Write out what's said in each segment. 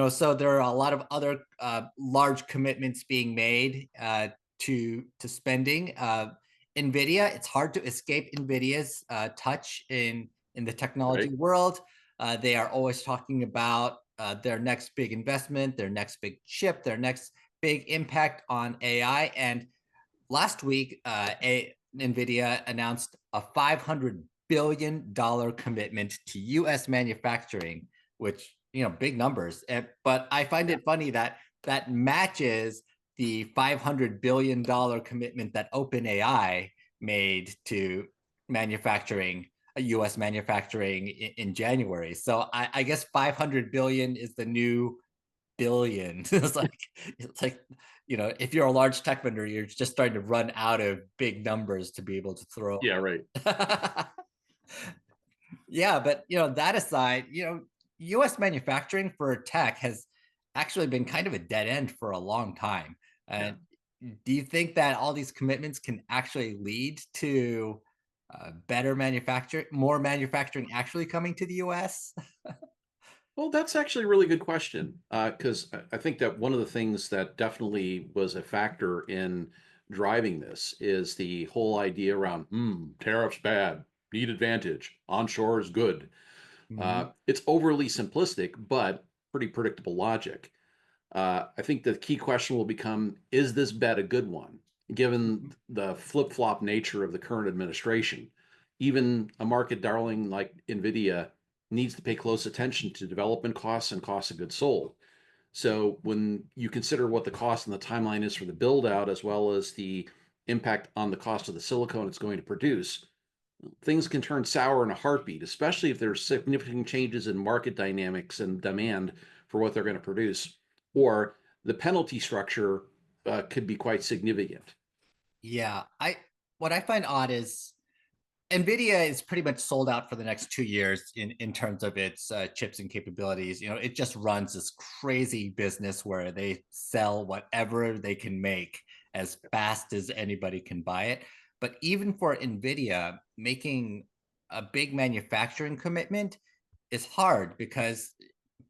so there are a lot of other large commitments being made to spending. NVIDIA, it's hard to escape NVIDIA's touch in the technology Right. world. They are always talking about their next big investment, their next big chip, their next big impact on AI. And last week, NVIDIA announced a $500 billion commitment to US manufacturing, which, big numbers. But I find Yeah. it funny that that matches the $500 billion commitment that OpenAI made to manufacturing, US manufacturing in January. So I guess 500 billion is the new billion. It's like, if you're a large tech vendor, you're just starting to run out of big numbers to be able to throw. Yeah. Right. Yeah, but that aside, US manufacturing for tech has actually been kind of a dead end for a long time. Yeah. And do you think that all these commitments can actually lead to better manufacturing, more manufacturing actually coming to the US? Well, that's actually a really good question, because I think that one of the things that definitely was a factor in driving this is the whole idea around tariffs bad, need advantage, onshore is good. Mhm. It's overly simplistic, but pretty predictable logic. I think the key question will become, is this bet a good one, given the flip flop nature of the current administration? Even a market darling like NVIDIA needs to pay close attention to development costs and costs of goods sold. So when you consider what the cost and the timeline is for the build out, as well as the impact on the cost of the silicon it's going to produce, things can turn sour in a heartbeat, especially if there's significant changes in market dynamics and demand for what they're going to produce, or the penalty structure could be quite significant. Yeah, I what I find odd is NVIDIA is pretty much sold out for the next 2 years in terms of its chips and capabilities. It just runs this crazy business where they sell whatever they can make as fast as anybody can buy it. But even for NVIDIA, making a big manufacturing commitment is hard because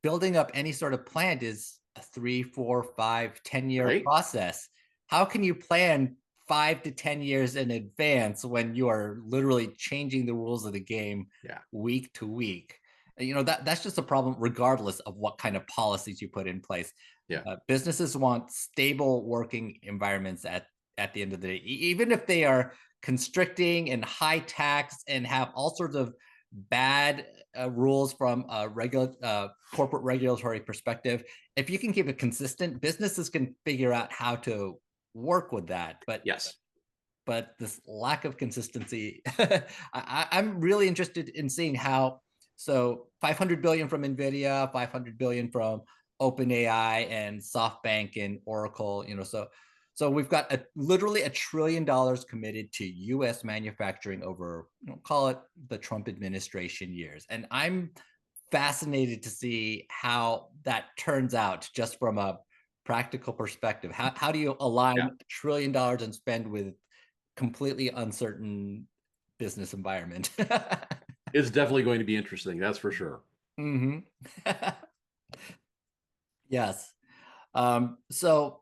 building up any sort of plant is a 3, 4, 5, 10 year Right? process. How can you plan 5 to 10 years in advance when you are literally changing the rules of the game Yeah. week to week? That's just a problem regardless of what kind of policies you put in place. Yeah. Businesses want stable working environments at the end of the day, even if they are constricting and high tax and have all sorts of bad rules from a regular corporate regulatory perspective. If you can keep it consistent, businesses can figure out how to work with that. Yes. But this lack of consistency, I'm really interested in seeing how. So 500 billion from NVIDIA, 500 billion from OpenAI and SoftBank and Oracle. So we've got literally $1 trillion committed to U.S. manufacturing over, call it the Trump administration years, and I'm fascinated to see how that turns out just from a practical perspective. How do you align Yeah. $1 trillion and spend with completely uncertain business environment? It's definitely going to be interesting. That's for sure. Hmm. Yes. So